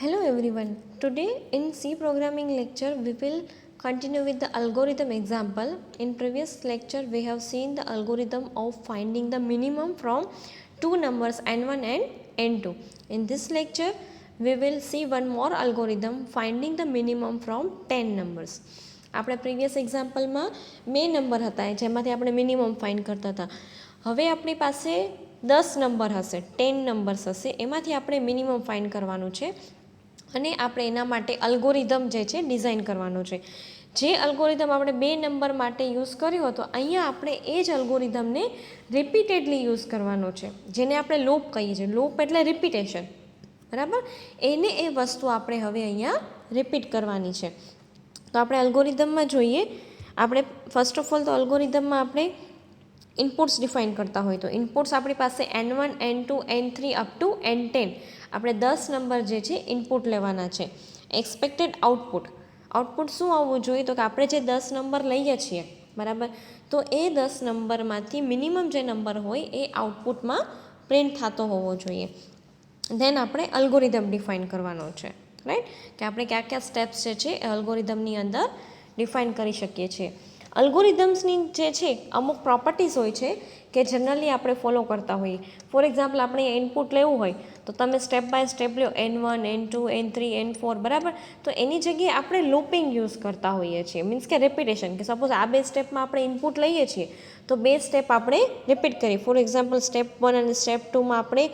Hello everyone. Today in C programming lecture we will continue with the algorithm example. In previous lecture we have seen the algorithm of finding the minimum from two numbers n1 and n2. In this lecture we will see one more algorithm finding the minimum from 10 numbers. આપણે previous એક્ઝામ્પલમાં બે number હતા જેમાંથી આપણે minimum find કરતા હતા. હવે આપણી પાસે 10 નંબર હશે, 10 નંબર્સ હશે, એમાંથી આપણે મિનિમમ ફાઇન્ડ કરવાનું છે અને આપણે એના માટે અલ્ગોરિધમ જે છે ડિઝાઇન કરવાનો છે. જે અલ્ગોરિધમ આપણે બે નંબર માટે યુઝ કર્યો હતો, અહીંયા આપણે એ જ અલ્ગોરિધમને રિપીટેડલી યુઝ કરવાનો છે, જેને આપણે લૂપ કહીએ છીએ. લૂપ એટલે રિપીટેશન, બરાબર. એને એ વસ્તુ આપણે હવે અહીંયા રિપીટ કરવાની છે. તો આપણે અલ્ગોરિધમમાં જોઈએ. આપણે ફર્સ્ટ ઓફ ઓલ તો અલ્ગોરિધમમાં આપણે ઇનપુટ્સ ડિફાઇન કરતા હોય તો ઇનપુટ્સ આપણી પાસે n1 n2 n3 up to n10 આપણે 10 નંબર જે છે ઇનપુટ લેવાના છે. એક્સપેક્ટેડ આઉટપુટ શું આવવું જોઈએ? તો કે આપણે જે 10 નંબર લઈએ છીએ, બરાબર, તો એ 10 નંબરમાંથી મિનિમમ જે નંબર હોય એ આઉટપુટમાં પ્રિન્ટ થતો હોવો જોઈએ. ધેન આપણે અલ્ગોરિધમ ડિફાઇન કરવાનો છે, રાઈટ, કે આપણે કયા કયા સ્ટેપ્સ જે છે એ અલ્ગોરિધમની અંદર ડિફાઇન કરી શકીએ છીએ. અલ્ગોરિધમ્સની જે છે અમુક પ્રોપર્ટીઝ હોય છે કે જનરલી આપણે ફોલો કરતા હોઈએ. ફોર એક્ઝામ્પલ આપણે ઇનપુટ લેવું હોય તો તમે step by step law, n1 n2 n3 n4, બરાબર. તો એની જગ્યાએ આપણે લૂપિંગ યુઝ કરતા હોઈએ છીએ, મીન્સ કે રેપિટેશન. કે સપોઝ આ બે સ્ટેપમાં આપણે ઇનપુટ લઈએ છીએ તો બે સ્ટેપ આપણે રિપીટ કરીએ. ફોર એક્ઝામ્પલ સ્ટેપ 1 અને સ્ટેપ 2માં આપણે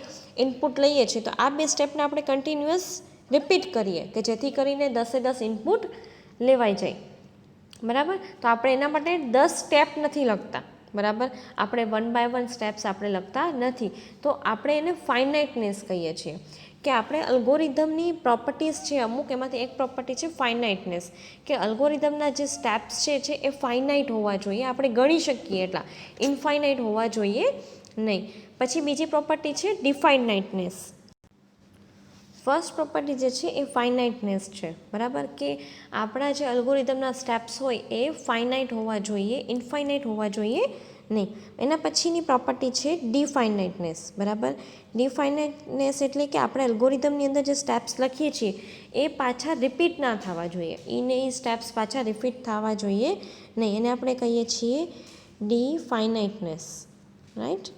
ઇનપુટ લઈએ છીએ તો આ બે સ્ટેપને આપણે કન્ટિન્યુઅસ રિપીટ કરીએ કે જેથી કરીને 10 ઇનપુટ લેવાઈ જાય, બરાબર. તો આપણે એના માટે 10 સ્ટેપ નથી લખતા, બરાબર. આપણે 1 બાય 1 સ્ટેપ્સ આપણે લખતા નથી. તો આપણે એને ફાઇનાઇટનેસ કહીએ છીએ કે આપણે અલ્ગોરિધમની પ્રોપર્ટીઝ છે અમુક, એમાંથી એક પ્રોપર્ટી છે ફાઇનાઇટનેસ, કે અલ્ગોરિધમના જે સ્ટેપ્સ છે એ ફાઇનાઇટ હોવા જોઈએ, આપણે ગણી શકીએ એટલા, ઇનફાઇનાઇટ હોવા જોઈએ નહીં. પછી બીજી પ્રોપર્ટી છે ડિફાઇનાઇટનેસ. ફર્સ્ટ પ્રોપર્ટી જે છે એ ફાઇનાઇટનેસ છે, બરાબર, કે આપણા જે અલ્ગોરિધમના સ્ટેપ્સ હોય એ ફાઇનાઇટ હોવા જોઈએ, ઇનફાઇનાઇટ હોવા જોઈએ નહીં. એના પછીની પ્રોપર્ટી છે ડિફાઇનાઇટનેસ, બરાબર. ડિફાઇનાઇટનેસ એટલે કે આપણે અલ્ગોરિધમની અંદર જે સ્ટેપ્સ લખીએ છીએ એ પાછા રિપીટ ના થવા જોઈએ, એ સ્ટેપ્સ પાછા રિપીટ થવા જોઈએ નહીં. એને આપણે કહીએ છીએ ડિફાઇનાઇટનેસ, રાઈટ,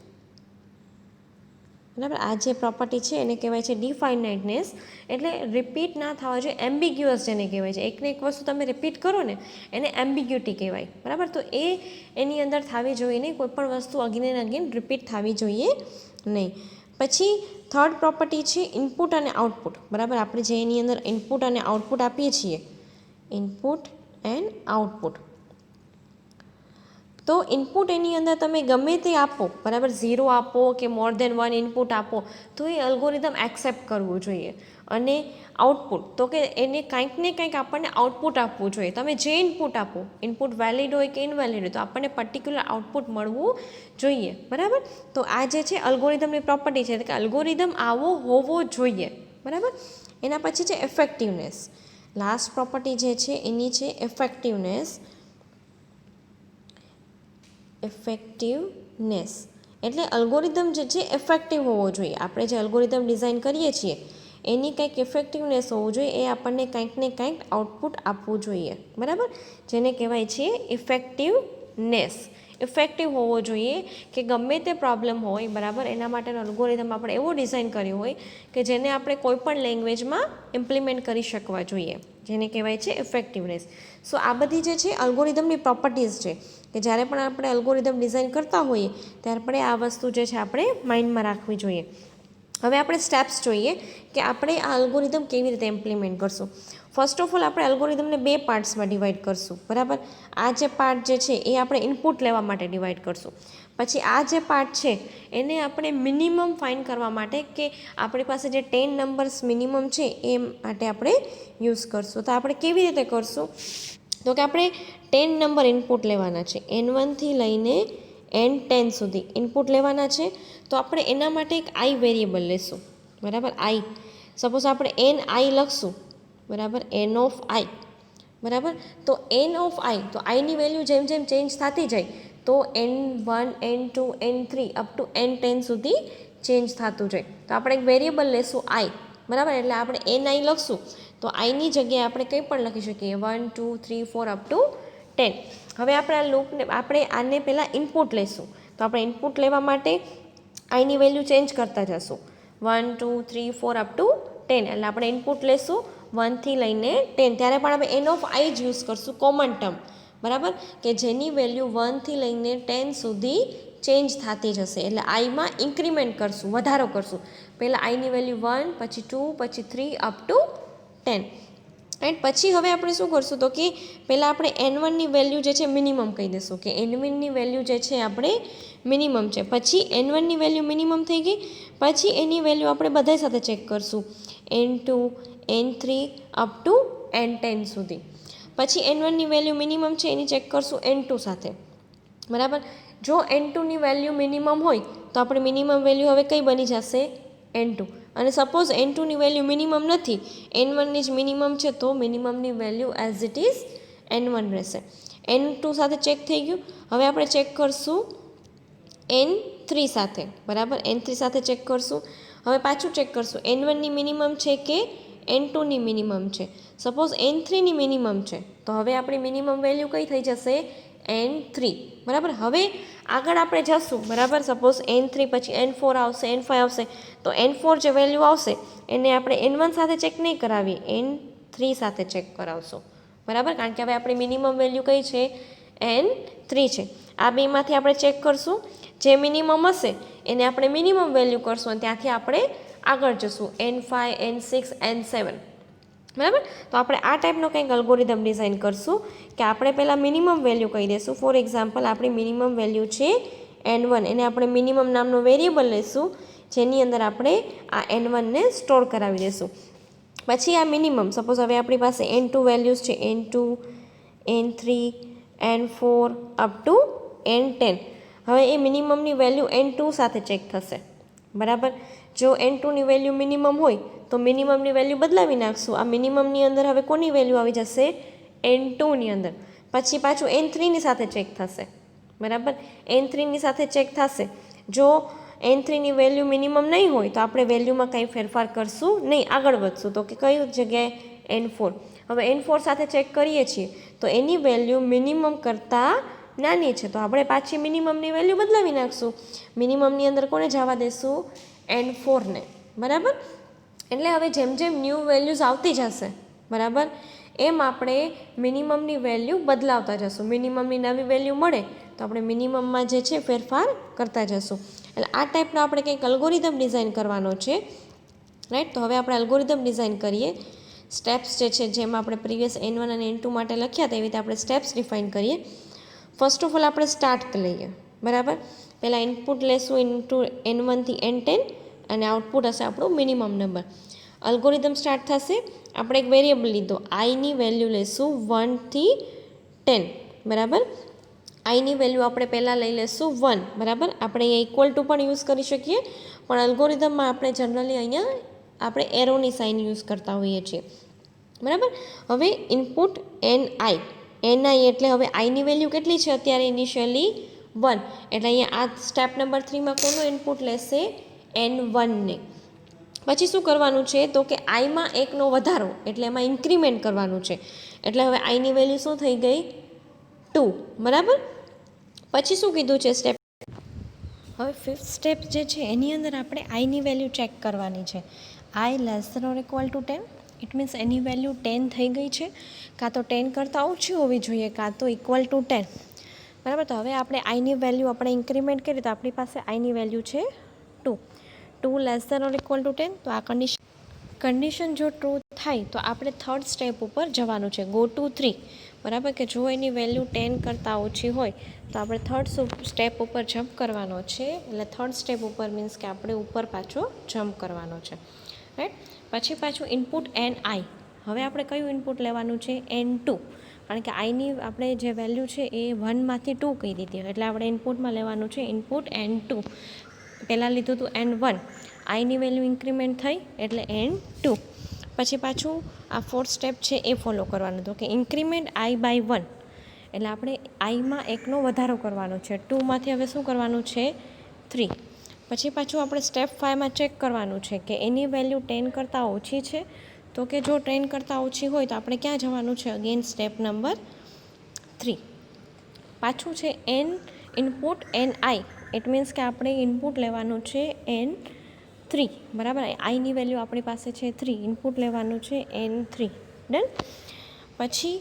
બરાબર. આ જે પ્રોપર્ટી છે એને કહેવાય છે ડિફાઇનાઇટનેસ. એટલે રિપીટ ના થવા જોઈએ, એમ્બિગ્યુઅસ જેને કહેવાય છે. એકને એક વસ્તુ તમે રિપીટ કરો ને એને એમ્બિગ્યુટી કહેવાય, બરાબર. તો એની અંદર થવી જોઈએ નહીં, કોઈ પણ વસ્તુ અગેન એન્ડ અગેન રિપીટ થવી જોઈએ નહીં. પછી થર્ડ પ્રોપર્ટી છે ઇનપુટ અને આઉટપુટ, બરાબર. આપણે જે એની અંદર ઇનપુટ અને આઉટપુટ આપીએ છીએ, ઇનપુટ એન્ડ આઉટપુટ, તો ઇનપુટ એની અંદર તમે ગમે તે આપો, બરાબર, 0 આપો કે મોર દેન 1 ઇનપુટ આપો તો એ અલ્ગોરિધમ એક્સેપ્ટ કરવું જોઈએ. અને આઉટપુટ તો કે એને કંઈક ને કંઈક આપણને આઉટપુટ આપવું જોઈએ. તમે જે ઇનપુટ આપો, ઇનપુટ વેલિડ હોય કે ઇનવેલિડ હોય, તો આપણને પર્ટિક્યુલર આઉટપુટ મળવું જોઈએ, બરાબર. તો આ જે છે અલ્ગોરિધમની પ્રોપર્ટી છે કે અલ્ગોરિધમ આવો હોવો જોઈએ, બરાબર. એના પછી છે ઇફેક્ટિવનેસ. લાસ્ટ પ્રોપર્ટી જે છે એની છે ઇફેક્ટિવનેસ. ઇફેક્ટિવનેસ એટલે અલ્ગોરિધમ જે છે ઇફેક્ટિવ હોવો જોઈએ. આપણે જે અલ્ગોરિધમ ડિઝાઇન કરીએ છીએ એની કંઈક ઇફેક્ટિવનેસ હોવું જોઈએ, એ આપણને કંઈક ને કંઈક આઉટપુટ આપવું જોઈએ, બરાબર, જેને કહેવાય છે ઇફેક્ટિવનેસ. ઇફેક્ટિવ હોવો જોઈએ કે ગમે તે પ્રોબ્લેમ હોય, બરાબર, એના માટેનો અલ્ગોરિધમ આપણે એવો ડિઝાઇન કર્યો હોય કે જેને આપણે કોઈ પણ લેંગ્વેજમાં ઇમ્પ્લિમેન્ટ કરી શકવા જોઈએ, જેને કહેવાય છે ઇફેક્ટિવનેસ. સો આ બધી જે છે અલ્ગોરિધમની પ્રોપર્ટીઝ છે કે જ્યારે પણ આપણે અલ્ગોરિધમ ડિઝાઇન કરતા હોઈએ ત્યારે આપણે આ વસ્તુ જે છે આપણે માઇન્ડમાં રાખવી જોઈએ. હવે આપણે સ્ટેપ્સ જોઈએ કે આપણે આ અલ્ગોરિધમ કેવી રીતે ઇમ્પ્લિમેન્ટ કરશું. ફર્સ્ટ ઓફ ઓલ આપણે અલ્ગોરિધમને બે પાર્ટ્સમાં ડિવાઈડ કરશું, બરાબર. આ જે પાર્ટ જે છે એ આપણે ઇનપુટ લેવા માટે ડિવાઈડ કરશું. પછી આ જે પાર્ટ છે એને આપણે મિનિમમ ફાઇન્ડ કરવા માટે, કે આપણી પાસે જે 10 નંબર્સ મિનિમમ છે એ માટે આપણે યુઝ કરશું. તો આપણે કેવી રીતે કરશું? તો કે આપણે 10 નંબર ઇનપુટ લેવાના છે, n1 થી લઈને n10 સુધી ઇનપુટ લેવાના છે. તો આપણે એના માટે એક આઈ વેરિયેબલ લેશું, બરાબર. આઈ, સપોઝ આપણે ni લખશું, બરાબર, n ઓફ i, બરાબર. તો n ઓફ i, તો આઈની વેલ્યુ જેમ જેમ ચેન્જ થતી જાય તો n1 n2 n3 up to n10 સુધી ચેન્જ થતું જાય. તો આપણે એક વેરિયેબલ લેશું આઈ, બરાબર. એટલે આપણે એન આઈ લખશું તો આઈની જગ્યાએ આપણે કંઈ પણ લખી શકીએ 1 2 3 4 અપ ટુ 10. હવે આપણે આ લૂપને આપણે આને પહેલાં ઇનપુટ લઈશું. તો આપણે ઇનપુટ લેવા માટે આઈની વેલ્યુ ચેન્જ કરતા જશું 1 2 3 4 અપ ટુ 10. એટલે આપણે ઇનપુટ લેશું 1 થી લઈને 10. ત્યારે પણ આપણે એન ઓફ આઈ જ યુઝ કરશું, કોમન ટર્મ, બરાબર, કે જેની વેલ્યુ 1 થી લઈને 10 સુધી ચેન્જ થતી જશે. એટલે આઈમાં ઇન્ક્રીમેન્ટ કરશું, વધારો કરશું. પહેલાં આઈની વેલ્યુ 1, પછી 2, પછી 3 અપ ટુ 10. એન્ડ પછી હવે આપણે શું કરશું તો કે પહેલાં આપણે N1ની વેલ્યુ જે છે મિનિમમ કહી દઈશું કે N1ની વેલ્યુ જે છે આપણે મિનિમમ છે. પછી N1ની વેલ્યુ મિનિમમ થઈ ગઈ, પછી એની વેલ્યુ આપણે બધા સાથે ચેક કરશું N2, N3 up to N10 સુધી. પછી N1ની વેલ્યુ મિનિમમ છે એની ચેક કરશું N2 સાથે, બરાબર. જો N2ની વેલ્યુ મિનિમમ હોય તો આપણે મિનિમમ વેલ્યુ હવે કઈ બની જશે N2. અને સપોઝ N2ની વેલ્યુ મિનિમમ નથી, N1ની જ મિનિમમ છે, તો મિનિમમની value as it is N1 રહેશે. N2 સાથે ચેક થઈ ગયું. હવે આપણે ચેક કરશું N3 સાથે, બરાબર. N3 સાથે ચેક કરશું. હવે પાછું ચેક કરશું N1ની મિનિમમ છે કે N2ની મિનિમમ છે. સપોઝ N3ની મિનિમમ છે તો હવે આપણી મિનિમમ વેલ્યુ કઈ થઈ જશે N3, બરાબર. હવે આગળ આપણે જશું, બરાબર. સપોઝ N3 પછી N4 આવશે, N5 આવશે, તો N4 જે વેલ્યુ આવશે એને આપણે N1 સાથે ચેક નહીં કરાવીએ, N3 સાથે ચેક કરાવશું, બરાબર. કારણ કે હવે આપણી મિનિમમ વેલ્યુ કઈ છે N3 છે. આ બેમાંથી આપણે ચેક કરશું, જે મિનિમમ હશે એને આપણે મિનિમમ વેલ્યુ કરશું અને ત્યાંથી આપણે આગળ જશું N5, N6, N7, બરાબર. તો આપણે આ ટાઈપનો કંઈક અલ્ગોરિધમ ડિઝાઇન કરશું કે આપણે પહેલાં મિનિમમ વેલ્યુ કહી દઈશું. ફોર એક્ઝામ્પલ આપણી મિનિમમ વેલ્યુ છે N1, એને આપણે મિનિમમ નામનો વેરિયેબલ લઈશું જેની અંદર આપણે આ N1ને સ્ટોર કરાવી દઈશું. પછી આ મિનિમમ, સપોઝ હવે આપણી પાસે N2 વેલ્યુઝ છે N2, N3, N4 up to N10. હવે એ મિનિમમની વેલ્યુ N2 સાથે ચેક થશે, બરાબર. જો N2ની વેલ્યુ મિનિમમ હોય તો મિનિમમની વેલ્યુ બદલાવી નાખશું. આ મિનિમમની અંદર હવે કોની વેલ્યુ આવી જશે N2ની અંદર. પછી પાછું N3ની સાથે ચેક થશે, બરાબર. N3ની સાથે ચેક થશે. જો N3ની વેલ્યુ મિનિમમ નહીં હોય તો આપણે વેલ્યુમાં કંઈ ફેરફાર કરશું નહીં, આગળ વધશું. તો કે કઈ જગ્યાએ N4. હવે N4 સાથે ચેક કરીએ છીએ તો એની વેલ્યુ મિનિમમ કરતાં નાની છે, તો આપણે પાછી મિનિમમની વેલ્યુ બદલાવી નાખશું. મિનિમમની અંદર કોને જવા દેશું N4ને, બરાબર. એટલે હવે જેમ જેમ ન્યૂ વેલ્યુઝ આવતી જશે, બરાબર, એમ આપણે મિનિમમની વેલ્યુ બદલાવતા જશું. મિનિમમની નવી વેલ્યુ મળે તો આપણે મિનિમમમાં જે છે ફેરફાર કરતા જશું. એટલે આ ટાઈપનો આપણે કંઈક અલ્ગોરિધમ ડિઝાઇન કરવાનો છે, રાઈટ. તો હવે આપણે અલ્ગોરિધમ ડિઝાઇન કરીએ. સ્ટેપ્સ જે છે જેમ આપણે પ્રીવિયસ N1 અને N2 માટે લખ્યા તેવી રીતે આપણે સ્ટેપ્સ ડિફાઇન કરીએ. ફર્સ્ટ ઓફ ઓલ આપણે સ્ટાર્ટ લઈએ, બરાબર. પહેલાં ઇનપુટ લેશું ઇનટુ N1 થી N10 અને આઉટપુટ હશે આપણું મિનિમમ નંબર. અલ્ગોરિધમ સ્ટાર્ટ થશે. આપણે એક વેરિયેબલ લીધો, આઈની વેલ્યુ લેશું 1 થી 10, બરાબર. આઈની વેલ્યુ આપણે પહેલાં લઈ લેશું 1, બરાબર. આપણે અહીંયા ઇક્વલ ટુ પણ યુઝ કરી શકીએ, પણ અલ્ગોરિધમમાં આપણે જનરલી અહીંયા આપણે એરોની સાઇન યુઝ કરતા હોઈએ છીએ, બરાબર. હવે ઇનપુટ NI એટલે હવે આઈની વેલ્યુ કેટલી છે અત્યારે ઇનિશિયલી 1, એટલે અહીંયા આ સ્ટેપ નંબર 3માં કોનો ઇનપુટ લેશે N1ને. પછી શું કરવાનું છે તો કે આઈમાં એકનો વધારો એટલે એમાં ઇન્ક્રીમેન્ટ કરવાનું છે. એટલે હવે આઈની વેલ્યુ શું થઈ ગઈ 2, બરાબર. પછી શું કીધું છે સ્ટેપ, હવે ફિફ્થ સ્ટેપ જે છે એની અંદર આપણે આઈની વેલ્યુ ચેક કરવાની છે. I less than or equal to 10, it means any value 10 થઈ ગઈ છે, કાં તો 10 કરતાં ઓછી હોવી જોઈએ, કાં તો ઇક્વલ ટુ 10, બરાબર. તો હવે આપણે આઈની વેલ્યુ આપણે ઇન્ક્રીમેન્ટ કરીએ તો આપણી પાસે આઈની વેલ્યુ છે 2 less than or equal to 10. તો આ કન્ડિશન જો ટ્રુ થાય તો આપણે થર્ડ સ્ટેપ ઉપર જવાનું છે, ગો ટુ 3, બરાબર. કે જો એની વેલ્યુ 10 કરતાં ઓછી હોય તો આપણે થર્ડ સ્ટેપ ઉપર જમ્પ કરવાનો છે. એટલે થર્ડ સ્ટેપ ઉપર મીન્સ કે આપણે ઉપર પાછો જમ્પ કરવાનો છે, રાઈટ. પછી પાછું ઇનપુટ NI. હવે આપણે કયું ઇનપુટ લેવાનું છે N2, કારણ કે આઈની આપણે જે વેલ્યુ છે એ 1માંથી 2 કહી દીધી, એટલે આપણે ઇનપુટમાં લેવાનું છે ઇનપુટ N2. પહેલાં લીધું હતું N1, આઈની વેલ્યુ ઇન્ક્રીમેન્ટ થઈ એટલે N2. પછી પાછું આ ફોર્થ સ્ટેપ છે એ ફોલો કરવાનું હતું કે ઇન્ક્રીમેન્ટ I બાય 1, એટલે આપણે આઈમાં એકનો વધારો કરવાનો છે. 2માંથી હવે શું કરવાનું છે 3. પછી પાછું આપણે સ્ટેપ 5માં ચેક કરવાનું છે કે એની વેલ્યુ 10 કરતાં ઓછી છે. તો કે જો 10 કરતાં ઓછી હોય તો આપણે ક્યાં જવાનું છે? Again step number 3. પાછું છે N input N I, it means કે આપણે ઇનપુટ લેવાનું છે N3, બરાબર. આઈની વેલ્યુ આપણી પાસે છે 3, ઇનપુટ લેવાનું છે N3. ડન. પછી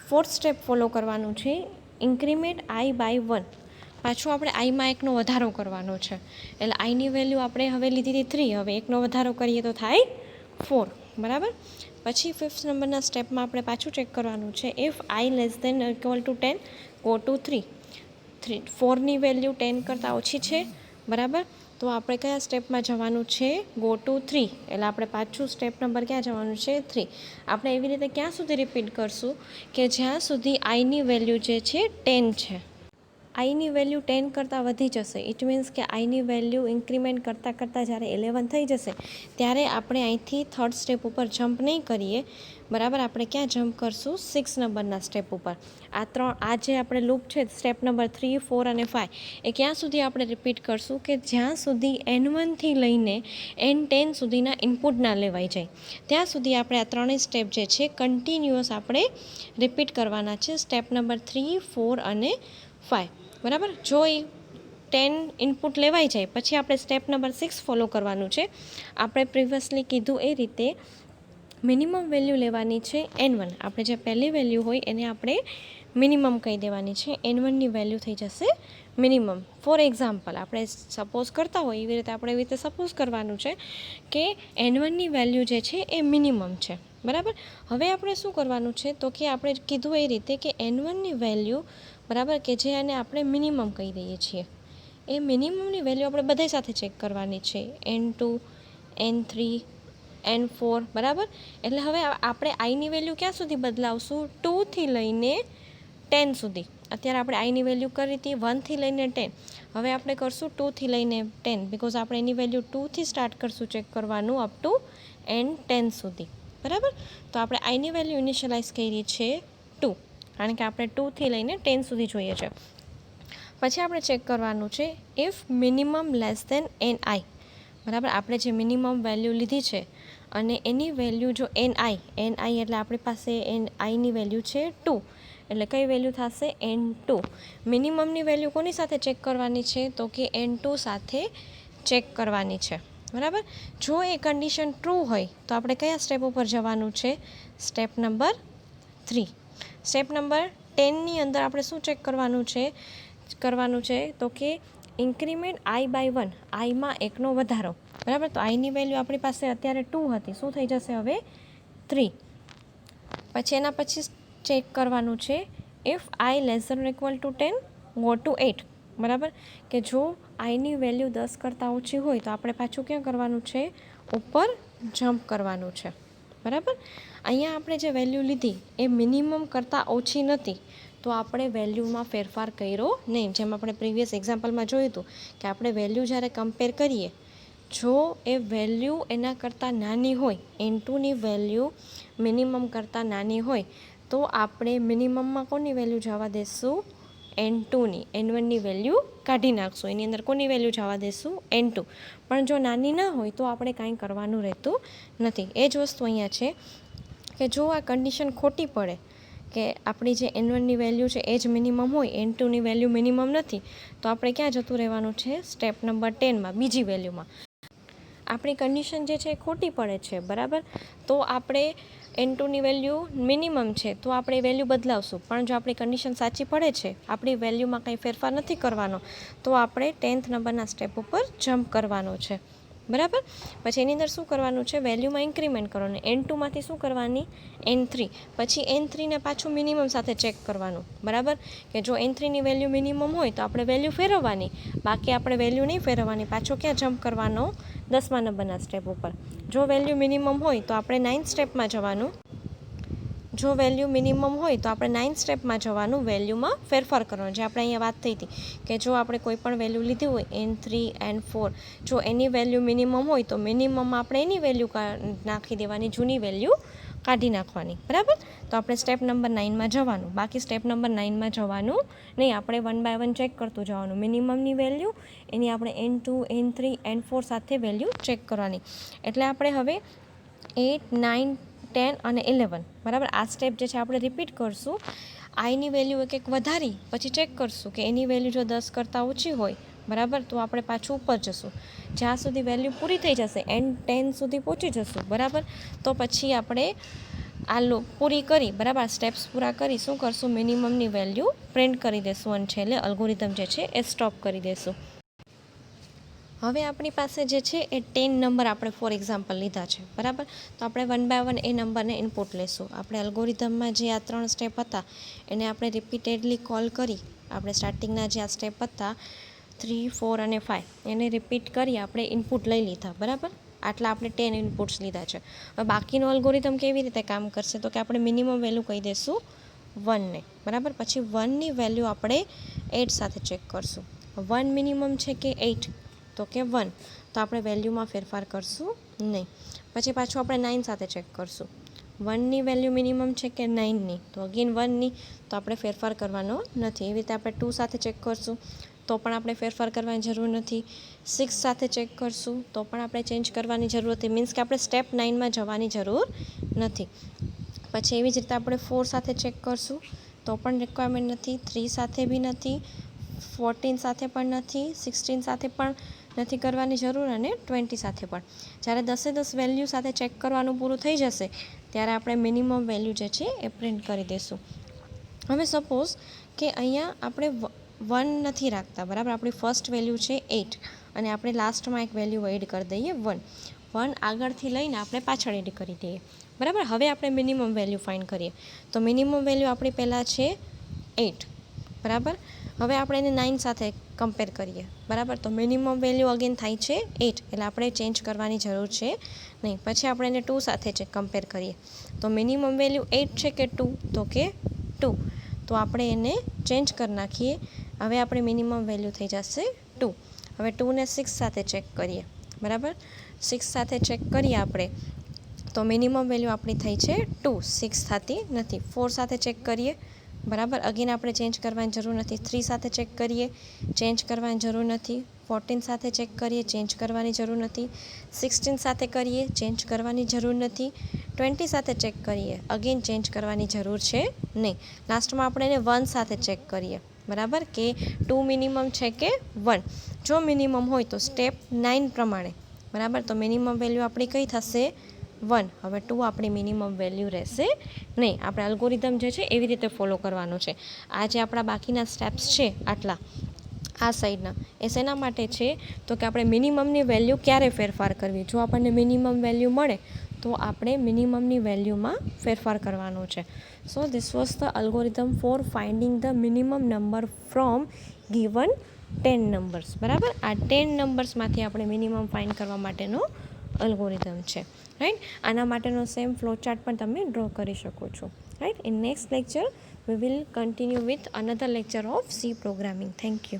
4th સ્ટેપ ફોલો કરવાનું છે, ઇન્ક્રીમેન્ટ આઈ બાય 1. પાછું આપણે આઈમાં એકનો વધારો કરવાનો છે, એટલે આઈની વેલ્યુ આપણે હવે લીધી હતી 3, હવે એકનો વધારો કરીએ તો થાય 4, બરાબર. પછી 5th નંબરના સ્ટેપમાં આપણે પાછું ચેક કરવાનું છે, if I less than equal to 10 go to 3. 4ની વેલ્યુ 10 કરતાં ઓછી છે, બરાબર. તો આપણે કયા સ્ટેપમાં જવાનું છે? Go to 3. એટલે આપણે પાછું સ્ટેપ નંબર ક્યાં જવાનું છે? 3. આપણે એવી રીતે ક્યાં સુધી રિપીટ કરશું કે જ્યાં સુધી આઈની વેલ્યુ જે છે 10 છે. આઈની વેલ્યુ 10 કરતાં વધી જશે, ઇટ મીન્સ કે આઈની વેલ્યુ ઇન્ક્રીમેન્ટ કરતાં જ્યારે 11 થઈ જશે ત્યારે આપણે અહીંથી 3rd સ્ટેપ ઉપર જમ્પ નહીં કરીએ, બરાબર. આપણે ક્યાં જમ્પ કરશું? 6 નંબરના સ્ટેપ ઉપર. આ જે આપણે લૂપ છે સ્ટેપ નંબર 3, 4 અને 5 એ ક્યાં સુધી આપણે રિપીટ કરશું કે જ્યાં સુધી N1થી લઈને N10 સુધીના ઇનપુટ ના લેવાઈ જાય ત્યાં સુધી આપણે આ ત્રણેય સ્ટેપ જે છે કન્ટિન્યુઅસ આપણે રિપીટ કરવાના છે, સ્ટેપ નંબર 3, 4 અને 5, બરાબર. જો એ 10 ઇનપુટ લેવાઈ જાય પછી આપણે સ્ટેપ નંબર 6 ફોલો કરવાનું છે. આપણે પ્રિવિયસલી કીધું એ રીતે મિનિમમ વેલ્યુ લેવાની છે N1. આપણે જે પહેલી વેલ્યુ હોય એને આપણે મિનિમમ કહી દેવાની છે, N1ની વેલ્યુ થઈ જશે મિનિમમ. ફોર એક્ઝામ્પલ આપણે સપોઝ કરતા હોય એવી રીતે આપણે એવી રીતે સપોઝ કરવાનું છે કે N1ની વેલ્યુ જે છે એ મિનિમમ છે, બરાબર. હવે આપણે શું કરવાનું છે તો કે આપણે કીધું એ રીતે કે N1ની વેલ્યુ, બરાબર, કે જે આને આપણે મિનિમમ કહી દઈએ છીએ, એ મિનિમમની વેલ્યુ આપણે બધા સાથે ચેક કરવાની છે, N2, N3, N4, બરાબર. એટલે હવે આપણે આઈની વેલ્યુ ક્યાં સુધી બદલાવશું? 2થી લઈને 10 સુધી. અત્યારે આપણે આઈની વેલ્યુ કરી હતી 1થી લઈને 10, હવે આપણે કરશું 2થી લઈને 10, બિકોઝ આપણે એની વેલ્યુ 2થી સ્ટાર્ટ કરશું ચેક કરવાનું અપ ટુ N10 સુધી, બરાબર. તો આપણે આઈની વેલ્યુ ઇનિશિયલાઇઝ કરી છે 2, કારણ કે આપણે 2થી લઈને 10 સુધી જોઈએ છે. પછી આપણે ચેક કરવાનું છે if minimum less than N I, બરાબર. આપણે જે મિનિમમ વેલ્યુ લીધી છે અને એની વેલ્યુ જો એન આઈ એટલે આપણી પાસે આઈની વેલ્યુ છે 2, એટલે કઈ વેલ્યુ થશે? N2. મિનિમમની વેલ્યુ કોની સાથે ચેક કરવાની છે? તો કે N2 સાથે ચેક કરવાની છે, બરાબર. જો એ કન્ડિશન ટ્રુ હોય તો આપણે કયા સ્ટેપ ઉપર જવાનું છે? Step number 3. સ્ટેપ નંબર 10ની અંદર આપણે શું ચેક કરવાનું છે તો કે ઇન્ક્રીમેન્ટ આઈ બાય 1, આઈમાં એકનો વધારો, બરાબર. તો આઈની વેલ્યુ આપણી પાસે અત્યારે 2 હતી, શું થઈ જશે હવે? 3. પછી એના પછી ચેક કરવાનું છે if I less than equal to 10 go to 8, બરાબર. કે જો આઈની વેલ્યુ 10 કરતાં ઓછી હોય તો આપણે પાછું ક્યાં કરવાનું છે? ઉપર જમ્પ કરવાનું છે, બરાબર. અહીંયા આપણે જે વેલ્યુ લીધી એ મિનિમમ કરતાં ઓછી નથી, તો આપણે વેલ્યુમાં ફેરફાર કર્યો નહીં. જેમ આપણે પ્રીવિયસ એક્ઝામ્પલમાં જોયું હતું કે આપણે વેલ્યુ જ્યારે કમ્પેર કરીએ, જો એ વેલ્યુ એના કરતાં નાની હોય, N2ની વેલ્યુ મિનિમમ કરતાં નાની હોય તો આપણે મિનિમમમાં કોની વેલ્યુ જવા દેશું? N2ની. N1ની વેલ્યુ કાઢી નાખશું, એની અંદર કોની વેલ્યુ જવા દેશું? N2. પણ જો નાની ના હોય તો આપણે કાંઈ કરવાનું રહેતું નથી. એ જ વસ્તુ અહીંયા છે કે જો આ કન્ડિશન ખોટી પડે કે આપણી જે N1ની વેલ્યુ છે એ જ મિનિમમ હોય, N2ની વેલ્યુ મિનિમમ નથી, તો આપણે ક્યાં જતું રહેવાનું છે? સ્ટેપ નંબર 10માં, બીજી વેલ્યુમાં. આપણી કન્ડિશન જે છે એ ખોટી પડે છે, બરાબર. તો આપણે N2ની વેલ્યુ મિનિમમ છે તો આપણે વેલ્યુ બદલાવશું, પણ જો આપણી કન્ડિશન સાચી પડે છે, આપણી વેલ્યુમાં કંઈ ફેરફાર નથી કરવાનો, તો આપણે 10th નંબરના સ્ટેપ ઉપર જમ્પ કરવાનો છે, બરાબર. પછી એની અંદર શું કરવાનું છે? વેલ્યુમાં ઇન્ક્રીમેન્ટ કરવાનું. N2માંથી શું કરવાની? N3. પછી N3ને પાછું મિનિમમ સાથે ચેક કરવાનું, બરાબર. કે જો N3ની વેલ્યુ મિનિમમ હોય તો આપણે વેલ્યુ ફેરવવાની, બાકી આપણે વેલ્યુ નહીં ફેરવવાની. પાછો ક્યાં જમ્પ કરવાનો? 10મા નંબરના સ્ટેપ ઉપર. જો વેલ્યુ મિનિમમ હોય તો આપણે 9th સ્ટેપમાં જવાનું. જો વેલ્યુ મિનિમમ હોય તો આપણે 9th સ્ટેપમાં જવાનું, વેલ્યુમાં ફેરફાર કરવાનો. જે આપણે અહીંયા વાત થઈ હતી કે જો આપણે કોઈ પણ વેલ્યુ લીધી હોય N3, N4, જો એની વેલ્યુ મિનિમમ હોય તો મિનિમમમાં આપણે એની વેલ્યુ નાખી દેવાની, જૂની વેલ્યુ કાઢી નાખવાની, બરાબર. તો આપણે સ્ટેપ નંબર 9માં જવાનું, બાકી સ્ટેપ નંબર 9માં જવાનું નહીં. આપણે 1 બાય 1 ચેક કરતું જવાનું. મિનિમમની વેલ્યુ એની આપણે N2, N3, N4 સાથે વેલ્યુ ચેક કરવાની. એટલે આપણે હવે 8, 9, 10 અને 11, બરાબર, આ સ્ટેપ જે છે આપણે રિપીટ કરશું. આઈની વેલ્યુ એક એક વધારી પછી ચેક કરશું કે એની વેલ્યુ જો 10 કરતાં ઓછી હોય, બરાબર, તો આપણે પાછું ઉપર જશું. જ્યાં સુધી વેલ્યુ પૂરી થઈ જશે, N10 સુધી પહોંચી જશું, બરાબર, તો પછી આપણે આ પૂરી કરી, બરાબર, સ્ટેપ્સ પૂરા કરી શું કરશું, મિનિમમની વેલ્યુ પ્રિન્ટ કરી દેશું અને છેલ્લે અલ્ગોરિધમ જે છે એ સ્ટોપ કરી દેશું. હવે આપણી પાસે જે છે એ 10 નંબર આપણે ફોર એક્ઝામ્પલ લીધા છે, બરાબર. તો આપણે 1 બાય 1 એ નંબરને ઇનપુટ લેશું. આપણે અલ્ગોરિધમમાં જે આ 3 સ્ટેપ હતા એને આપણે રિપીટેડલી કોલ કરી, આપણે સ્ટાર્ટિંગના જે આ સ્ટેપ હતા 3, 4 અને 5 એને રિપીટ કરી આપણે ઇનપુટ લઈ લીધા, બરાબર. આટલા આપણે 10 ઇનપુટ્સ લીધા છે. હવે બાકીનો અલ્ગોરિધમ કેવી રીતે કામ કરશે, તો કે આપણે મિનિમમ વેલ્યુ કહી દઈશું 1ને, બરાબર. પછી 1ની વેલ્યુ આપણે 8 સાથે ચેક કરશું. 1 મિનિમમ છે કે 8, તો કે 1, તો આપણે વેલ્યુમાં ફેરફાર કરશું નહીં. પછી પાછું આપણે 9 સાથે ચેક કરશું. 1ની વેલ્યુ મિનિમમ છે કે 9ની, તો અગેન 1ની, તો આપણે ફેરફાર કરવાનો નથી. એવી રીતે આપણે 2 સાથે ચેક કરશું તો પણ આપણે ફેરફાર કરવાની જરૂર નથી. 6 સાથે ચેક કરશું તો પણ આપણે ચેન્જ કરવાની જરૂર નથી. મીન્સ કે આપણે સ્ટેપ 9માં જવાની જરૂર નથી. પછી એવી જ રીતે આપણે 4 સાથે ચેક કરશું તો પણ રિક્વાયરમેન્ટ નથી. 3 સાથે બી નથી, 14 સાથે પણ નથી, 16 સાથે પણ નથી કરવાની જરૂર, અને 20 સાથે પણ. જ્યારે 10 વેલ્યુ સાથે ચેક કરવાનું પૂરું થઈ જશે ત્યારે આપણે મિનિમમ વેલ્યુ જે છે એ પ્રિન્ટ કરી દઈશું. હવે સપોઝ કે અહીંયા આપણે 1 નથી રાખતા, બરાબર, આપણી ફર્સ્ટ વેલ્યુ છે 8 અને આપણે લાસ્ટમાં એક વેલ્યુ એડ કરી દઈએ 1 આગળથી લઈને આપણે પાછળ એડ કરી દઈએ, બરાબર. હવે આપણે મિનિમમ વેલ્યુ ફાઇન્ડ કરીએ. તો મિનિમમ વેલ્યુ આપણી પહેલાં છે 8, બરાબર. હવે આપણે એને 9 સાથે કમ્પેર કરીએ, બરાબર. તો મિનિમમ વેલ્યુ અગેન થાય છે 8, એટલે આપણે ચેન્જ કરવાની જરૂર છે નહીં. પછી આપણે એને 2 સાથે કમ્પેર કરીએ તો મિનિમમ વેલ્યુ 8 છે કે 2, તો કે 2, તો આપણે એને ચેન્જ કરી નાખીએ. હવે આપણે મિનિમમ વેલ્યુ થઈ જશે 2. હવે 2ને 6 સાથે ચેક કરીએ, બરાબર. 6 સાથે ચેક કરીએ આપણે તો મિનિમમ વેલ્યુ આપણી થઈ છે 2, 6 થતી નથી. 4 સાથે ચેક કરીએ, બરાબર, અગેન આપણે ચેન્જ કરવાની જરૂર નથી. 3 સાથે ચેક કરીએ, ચેન્જ કરવાની જરૂર નથી. 14 સાથે ચેક કરીએ, ચેન્જ કરવાની જરૂર નથી. 16 સાથે કરીએ, ચેન્જ કરવાની જરૂર નથી. 20 સાથે ચેક કરીએ, અગેન ચેન્જ કરવાની જરૂર છે નહીં. લાસ્ટમાં આપણે એને 1 સાથે ચેક કરીએ, બરાબર, કે 2 મિનિમમ છે કે 1. જો મિનિમમ હોય તો સ્ટેપ 9 પ્રમાણે, બરાબર, તો મિનિમમ વેલ્યુ આપણી કઈ થશે 1. હવે 2 આપણી મિનિમમ વેલ્યુ રહેશે નહીં. આપણે અલ્ગોરિધમ જે છે એવી રીતે ફોલો કરવાનો છે. આ જે આપણા બાકીના સ્ટેપ્સ છે આટલા આ સાઈડના, એ શેના માટે છે, તો કે આપણે મિનિમમની વેલ્યુ ક્યારે ફેરફાર કરવી. જો આપણને મિનિમમ વેલ્યુ મળે તો આપણે મિનિમમની વેલ્યુમાં ફેરફાર કરવાનો છે. So this was the algorithm for finding the minimum number from given 10 numbers, બરાબર. આ 10 નંબર્સમાંથી આપણે મિનિમમ ફાઇન્ડ કરવા માટેનો અલ્ગોરિધમ છે, રાઈટ. આના માટેનો સેમ ફ્લો ચાર્ટ પણ તમે ડ્રો કરી શકો છો, right. In next lecture we will continue with another lecture of C programming. Thank you.